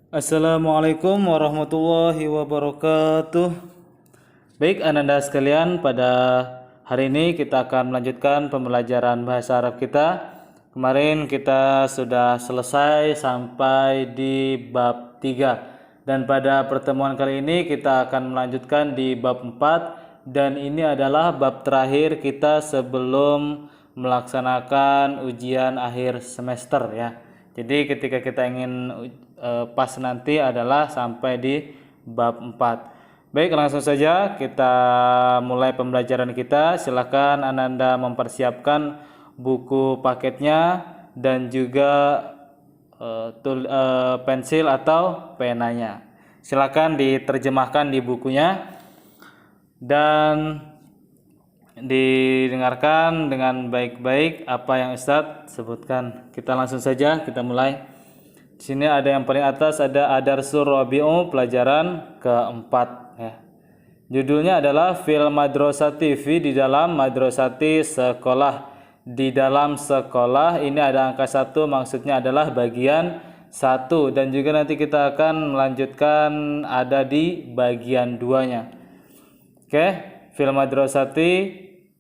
Assalamualaikum warahmatullahi wabarakatuh. Baik, Ananda sekalian, pada hari ini kita akan melanjutkan pembelajaran bahasa Arab kita. Kemarin kita sudah selesai sampai di bab 3. Dan pada pertemuan kali ini kita akan melanjutkan di bab 4. Dan ini adalah bab terakhir kita sebelum melaksanakan ujian akhir semester ya. Jadi ketika kita ingin pas nanti adalah sampai di bab 4. Baik, langsung saja kita mulai pembelajaran kita. Silakan Ananda mempersiapkan buku paketnya dan juga pensil atau penanya. Silakan diterjemahkan di bukunya dan didengarkan dengan baik-baik apa yang Ustadz sebutkan. Kita langsung saja, kita mulai. Di sini ada yang paling atas, ada Ad-Darsul Rabi'u, pelajaran keempat ya. Judulnya adalah Fil Madrasati, fi di dalam madrasati, sekolah. Di dalam sekolah, ini ada angka 1, maksudnya adalah bagian 1, dan juga nanti kita akan melanjutkan ada di bagian 2-nya. Oke, Fil Madrasati,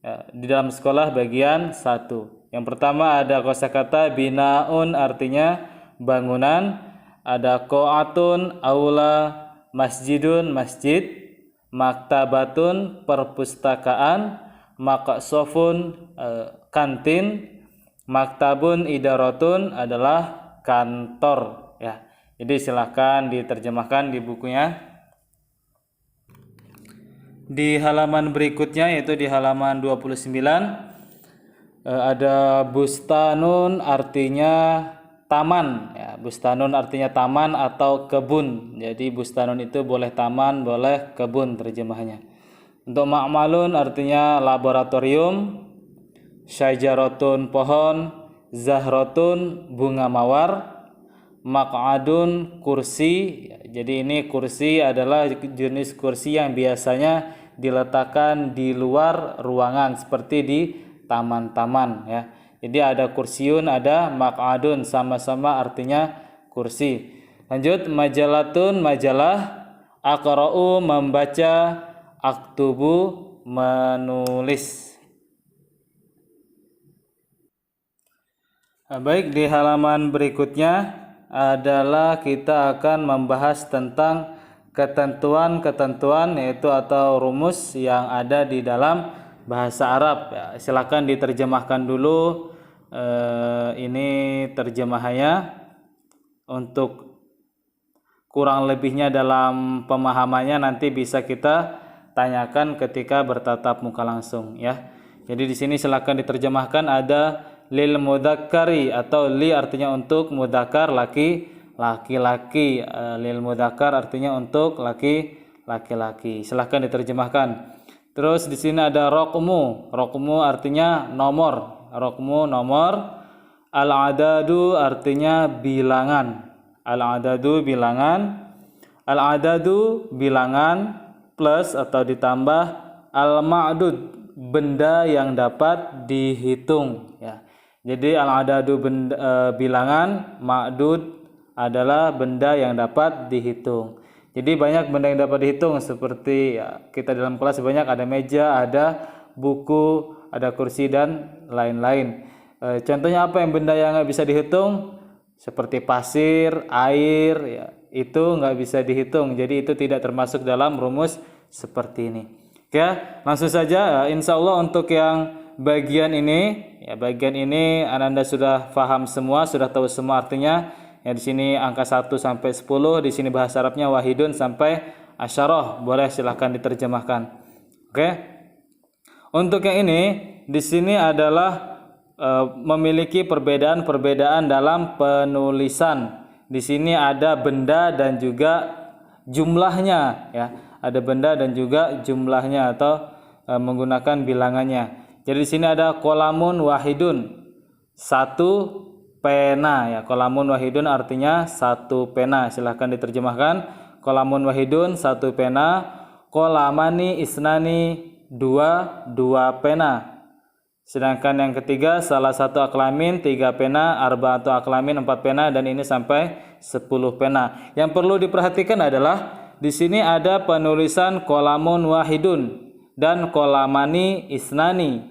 ya, di dalam sekolah bagian 1. Yang pertama ada kosakata binaun, artinya bangunan. Ada qa'atun, aula, masjidun, masjid, maktabatun, perpustakaan, maqsofun, kantin, maktabun, idaratun adalah kantor ya. Jadi silahkan diterjemahkan di bukunya. Di halaman berikutnya yaitu di halaman 29 ada bustanun, artinya taman ya. Bustanun artinya taman atau kebun. Jadi bustanun itu boleh taman, boleh kebun terjemahannya. Untuk ma'malun artinya laboratorium, syajaratun pohon, zahratun bunga mawar, maq'adun kursi. Jadi ini kursi adalah jenis kursi yang biasanya diletakkan di luar ruangan seperti di taman-taman ya. Jadi ada kursiun, ada maq'adun, sama-sama artinya kursi. Lanjut, majalatun, majalah, aqra'u membaca, aktubu menulis. Baik, di halaman berikutnya adalah kita akan membahas tentang ketentuan-ketentuan yaitu atau rumus yang ada di dalam bahasa Arab. Ya, silakan diterjemahkan dulu ini terjemahannya. Untuk kurang lebihnya dalam pemahamannya nanti bisa kita tanyakan ketika bertatap muka langsung ya. Jadi di sini silakan diterjemahkan. Ada lil mudzakkari atau li artinya untuk, mudzakkar laki-laki, lil mudzakkar artinya untuk laki-laki. Silahkan diterjemahkan. Terus di sini ada raqmu. Raqmu artinya nomor. Raqmu nomor. Al-adadu artinya bilangan. Al-adadu bilangan. Al-adadu bilangan plus atau ditambah al-ma'dud benda yang dapat dihitung ya. Jadi al-adadu bilangan, ma'dud adalah benda yang dapat dihitung. Jadi banyak benda yang dapat dihitung seperti ya, kita dalam kelas banyak, ada meja, ada buku, ada kursi dan lain-lain. Contohnya apa yang benda yang nggak bisa dihitung? Seperti pasir, air ya, itu nggak bisa dihitung. Jadi itu tidak termasuk dalam rumus seperti ini. Oke, langsung saja. Insya Allah untuk yang bagian ini Ananda sudah paham semua, sudah tahu semua artinya. Ya, di sini angka 1 sampai 10, di sini bahasa Arabnya wahidun sampai asyarah. Boleh silahkan diterjemahkan. Oke. Untuk yang ini di sini adalah memiliki perbedaan-perbedaan dalam penulisan. Di sini ada benda dan juga jumlahnya ya. Ada benda dan juga jumlahnya atau menggunakan bilangannya. Jadi di sini ada qalamun wahidun, satu pena ya. Qalamun wahidun artinya satu pena. Silahkan diterjemahkan. Qalamun wahidun satu pena. Qalamani isnani dua pena. Sedangkan yang ketiga salah satu aklamin 3 pena, arba'atu aklamin 4 pena, dan ini sampai 10 pena. Yang perlu diperhatikan adalah di sini ada penulisan qalamun wahidun dan qalamani isnani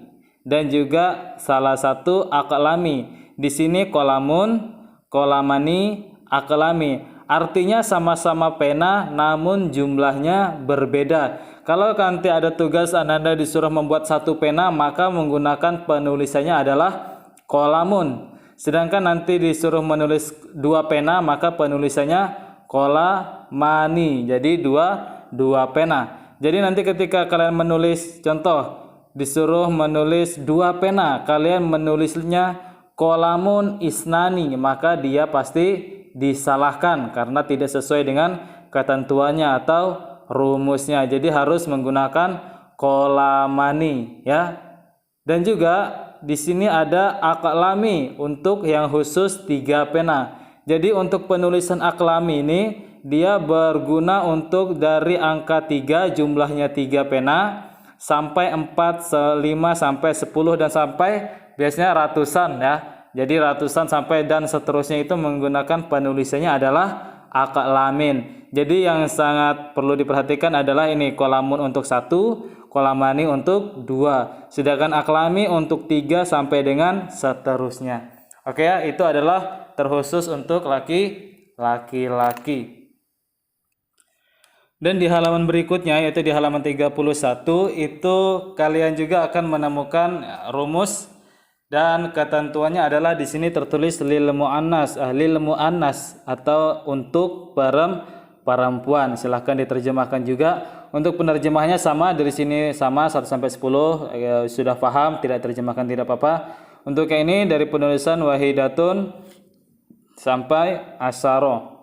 dan juga salah satu aqlami. Di sini qalamun, qalamani, aqlami. Artinya sama-sama pena namun jumlahnya berbeda. Kalau nanti ada tugas Anda disuruh membuat satu pena, maka menggunakan penulisannya adalah qalamun. Sedangkan nanti disuruh menulis 2 pena, maka penulisannya qalamani. Jadi dua pena. Jadi nanti ketika kalian menulis, contoh disuruh menulis 2 pena, kalian menulisnya qalamun isnani, maka dia pasti disalahkan karena tidak sesuai dengan ketentuannya atau rumusnya. Jadi harus menggunakan qalamani ya. Dan juga di sini ada aqlami untuk yang khusus 3 pena. Jadi untuk penulisan aqlami ini dia berguna untuk dari angka 3 jumlahnya 3 pena sampai 4, 5 sampai 10 dan sampai biasanya ratusan ya. Jadi ratusan sampai dan seterusnya itu menggunakan penulisannya adalah aqlamin. Jadi yang sangat perlu diperhatikan adalah ini qalamun untuk 1, qalamani untuk 2. Sedangkan aqlami untuk 3 sampai dengan seterusnya. Oke ya, itu adalah terkhusus untuk laki-laki. Dan di halaman berikutnya yaitu di halaman 31 itu kalian juga akan menemukan rumus dan ketentuannya adalah di sini tertulis lil muannas atau untuk perempuan. Silahkan diterjemahkan juga. Untuk penerjemahnya sama, dari sini sama 1 sampai 10 sudah paham, tidak terjemahkan tidak apa-apa. Untuk yang ini dari penulisan wahidatun sampai asyara.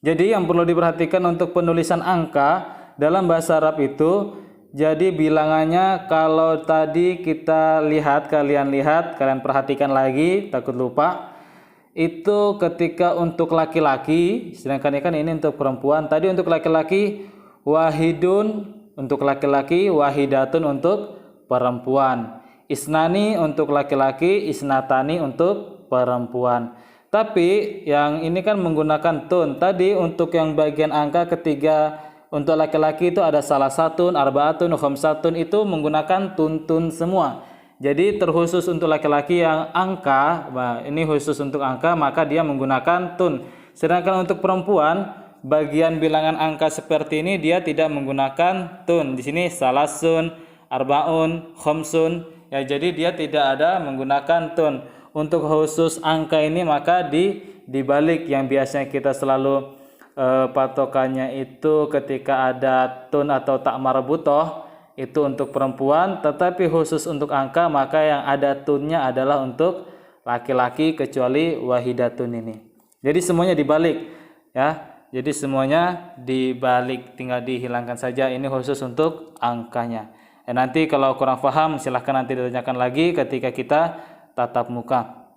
Jadi yang perlu diperhatikan untuk penulisan angka dalam bahasa Arab itu, jadi bilangannya kalau tadi kita lihat, kalian perhatikan lagi, takut lupa. Itu ketika untuk laki-laki, sedangkan ini untuk perempuan. Tadi untuk laki-laki wahidun untuk laki-laki, wahidatun untuk perempuan. Isnani untuk laki-laki, isnatani untuk perempuan. Tapi yang ini kan menggunakan tun. Tadi untuk yang bagian angka ketiga untuk laki-laki itu ada salasatun, arbaatun, khamsatun, itu menggunakan tun semua. Jadi terkhusus untuk laki-laki yang angka, ini khusus untuk angka, maka dia menggunakan tun. Sedangkan untuk perempuan, bagian bilangan angka seperti ini dia tidak menggunakan tun. Di sini salasun, arbaun, khamsun, ya jadi dia tidak ada menggunakan tun. Untuk khusus angka ini maka dibalik yang biasanya kita selalu patokannya itu ketika ada tun atau tak marbutoh itu untuk perempuan, tetapi khusus untuk angka maka yang ada tunnya adalah untuk laki-laki kecuali wahidatun ini. Jadi semuanya dibalik ya. Jadi semuanya dibalik, tinggal dihilangkan saja, ini khusus untuk angkanya. Nanti kalau kurang paham silahkan nanti ditanyakan lagi ketika kita tatap muka.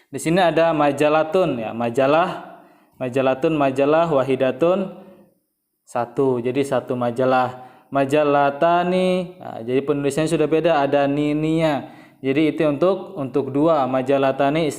Di sini ada majalatun ya, majalatun, majalah, wahidatun 1. Jadi 1 majalah. Majalatani, nah, jadi penulisannya sudah beda, ada nininya. Jadi itu untuk 2. Majalatani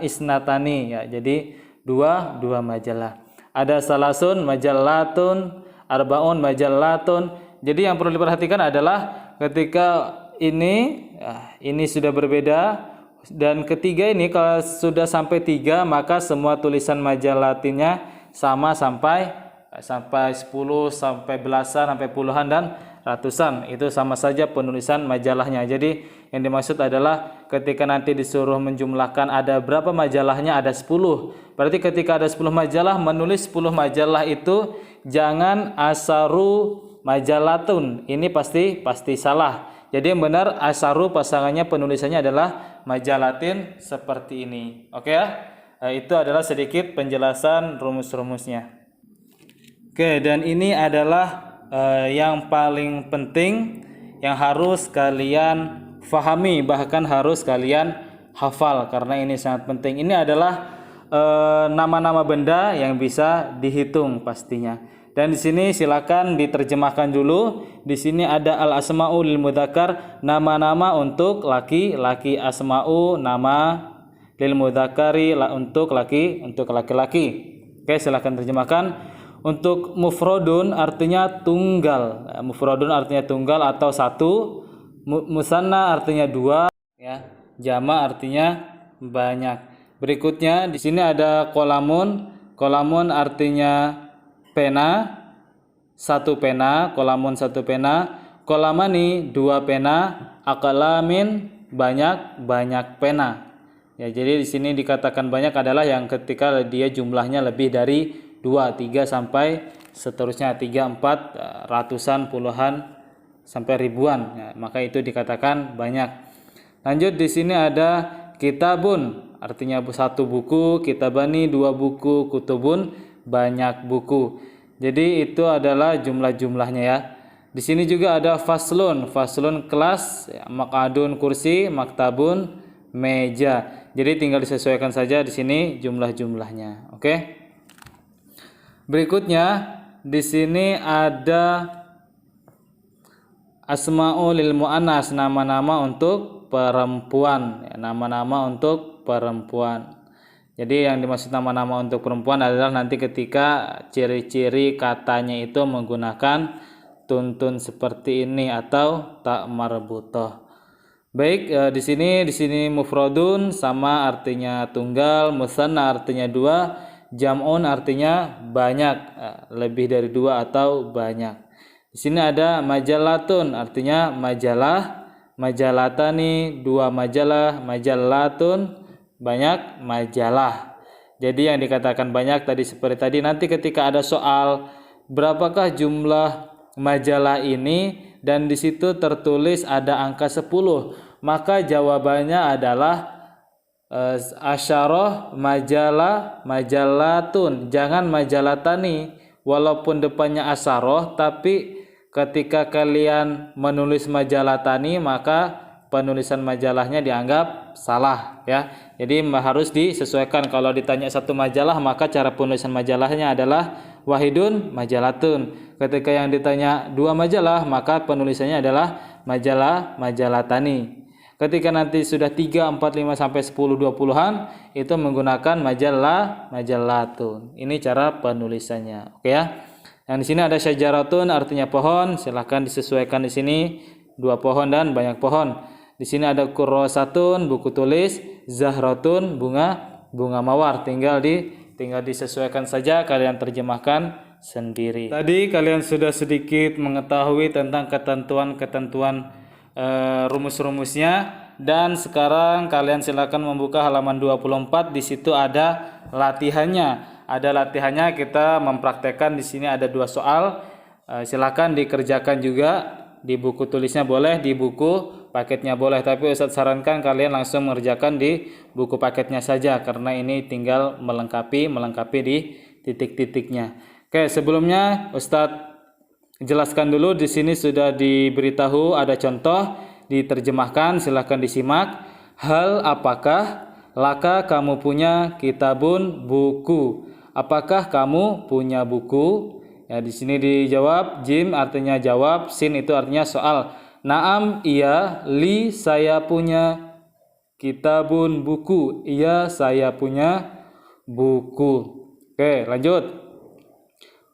isnatani ya. Jadi 2 majalah. Ada salasun, majalatun, arbaun, majalatun. Jadi yang perlu diperhatikan adalah ketika ini sudah berbeda. Dan ketiga ini kalau sudah sampai 3 maka semua tulisan majalatinnya sama sampai 10, sampai belasan, sampai puluhan dan ratusan. Itu sama saja penulisan majalahnya. Jadi yang dimaksud adalah ketika nanti disuruh menjumlahkan ada berapa majalahnya, ada 10. Berarti ketika ada 10 majalah, menulis 10 majalah itu jangan asaru majalatun. Ini pasti salah. Jadi yang benar asaru pasangannya penulisannya adalah majalatin seperti ini. Oke ya? Itu adalah sedikit penjelasan rumus-rumusnya. Oke, dan ini adalah yang paling penting yang harus kalian fahami, bahkan harus kalian hafal karena ini sangat penting. Ini adalah nama-nama benda yang bisa dihitung pastinya. Dan di sini silakan diterjemahkan dulu. Di sini ada al-asma'u lil mudzakkar, nama-nama untuk laki-laki. Asma'u nama, lil mudzakari untuk laki-laki. Oke, silakan terjemahkan. Untuk mufradun artinya tunggal. Mufradun artinya tunggal atau satu. Musanna artinya dua, ya. Jama artinya banyak. Berikutnya di sini ada kolamun. Kolamun artinya pena, satu pena. Kolamun satu pena. Kolamani dua pena. Akalamin banyak pena. Ya, jadi di sini dikatakan banyak adalah yang ketika dia jumlahnya lebih dari 2, 3 sampai seterusnya 3, 4, ratusan, puluhan sampai ribuan. Ya, maka itu dikatakan banyak. Lanjut di sini ada kitabun, artinya satu buku, kitabani dua buku, kutubun banyak buku. Jadi itu adalah jumlah-jumlahnya ya. Di sini juga ada faslun, faslun kelas, ya, makadun kursi, maktabun meja. Jadi tinggal disesuaikan saja di sini jumlah-jumlahnya. Oke. Berikutnya di sini ada asma'ul lil muannas, nama-nama untuk perempuan, ya, nama-nama untuk perempuan. Jadi yang dimaksud nama-nama untuk perempuan adalah nanti ketika ciri-ciri katanya itu menggunakan tuntun seperti ini atau tak marbutah. Baik, di sini mufradun sama artinya tunggal, musanna artinya dua, jam'un artinya banyak, lebih dari dua atau banyak. Di sini ada majalatun artinya majalah, majalatani dua majalah, majalatun banyak majalah. Jadi yang dikatakan banyak tadi seperti tadi, nanti ketika ada soal berapakah jumlah majalah ini dan di situ tertulis ada angka 10, maka jawabannya adalah asyarah majalah majalatun, jangan majalatani. Walaupun depannya asyarah, tapi ketika kalian menulis majalatani maka penulisan majalahnya dianggap salah ya. Jadi harus disesuaikan. Kalau ditanya satu majalah maka cara penulisan majalahnya adalah wahidun majalatun. Ketika yang ditanya dua majalah maka penulisannya adalah majalah majalatani. Ketika nanti sudah 3, 4, 5 sampai 10, 20-an itu menggunakan majalah majalatun. Ini cara penulisannya. Oke ya. Yang di sini ada syajaratun artinya pohon, silahkan disesuaikan di sini 2 pohon dan banyak pohon. Di sini ada kurrosatun buku tulis, zahratun bunga mawar. Tinggal disesuaikan saja, kalian terjemahkan sendiri. Tadi kalian sudah sedikit mengetahui tentang ketentuan-ketentuan rumus-rumusnya, dan sekarang kalian silakan membuka halaman 24. Di situ ada latihannya. Ada latihannya, kita mempraktekkan. Di sini ada 2 soal. Silakan dikerjakan juga. Di buku tulisnya boleh, di buku paketnya boleh, tapi Ustadz sarankan kalian langsung mengerjakan di buku paketnya saja karena ini tinggal melengkapi di titik-titiknya. Oke, sebelumnya Ustadz jelaskan dulu. Di sini sudah diberitahu ada contoh, diterjemahkan, silahkan disimak. Hal apakah laka kamu punya kitabun buku? Apakah kamu punya buku? Ya, di sini dijawab. Jim artinya jawab, sin itu artinya soal. Naam, iya, li saya punya kitabun buku. Iya, saya punya buku. Oke, lanjut.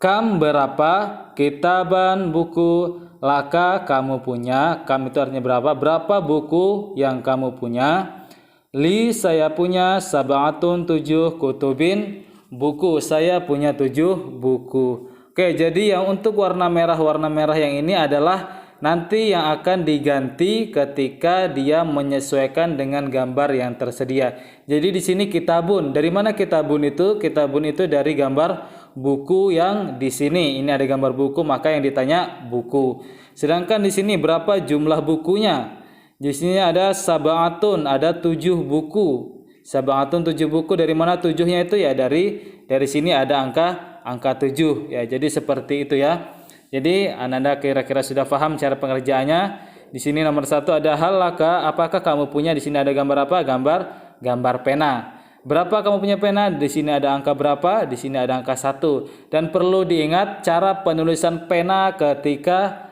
Kam berapa kitaban buku, laka kamu punya. Kam itu artinya berapa, berapa buku yang kamu punya. Li saya punya sab'atun 7 kutubin, buku saya punya 7 buku. Oke, jadi yang untuk warna merah yang ini adalah nanti yang akan diganti ketika dia menyesuaikan dengan gambar yang tersedia. Jadi di sini kitabun. Dari mana kitabun itu? Kitabun itu dari gambar buku yang di sini. Ini ada gambar buku, maka yang ditanya buku. Sedangkan di sini berapa jumlah bukunya? Di sini ada sab'atun, ada 7 buku. Sab'atun 7 buku. Dari mana 7-nya itu? Ya dari sini ada angka 7 ya. Jadi seperti itu ya. Jadi Anda kira-kira sudah paham cara pengerjaannya. Di sini nomor 1 ada hal laka, apakah kamu punya? Di sini ada gambar apa? Gambar pena. Berapa kamu punya pena? Di sini ada angka berapa? Di sini ada angka 1. Dan perlu diingat cara penulisan pena ketika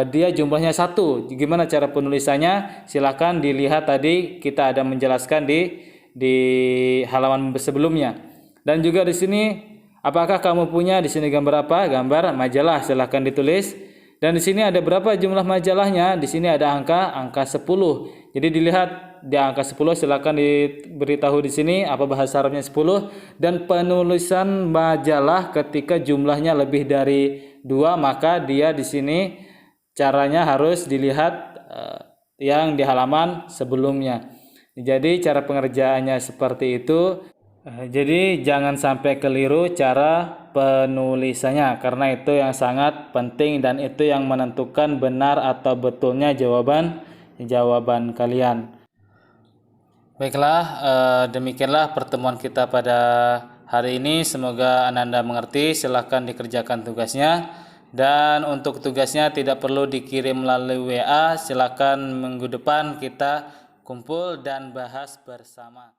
dia jumlahnya 1. Gimana cara penulisannya? Silakan dilihat, tadi kita ada menjelaskan di di halaman sebelumnya. Dan juga di sini apakah kamu punya di sini gambar apa? Gambar majalah, silahkan ditulis. Dan di sini ada berapa jumlah majalahnya? Di sini ada angka 10. Jadi dilihat di angka 10, silahkan diberitahu di sini apa bahasa Arabnya 10, dan penulisan majalah ketika jumlahnya lebih dari 2, maka dia di sini caranya harus dilihat yang di halaman sebelumnya. Jadi cara pengerjaannya seperti itu. Jadi jangan sampai keliru cara penulisannya, karena itu yang sangat penting dan itu yang menentukan benar atau betulnya jawaban kalian. Baiklah, demikianlah pertemuan kita pada hari ini. Semoga Anda mengerti. Silahkan dikerjakan tugasnya. Dan untuk tugasnya tidak perlu dikirim melalui WA. Silahkan minggu depan kita kumpul dan bahas bersama.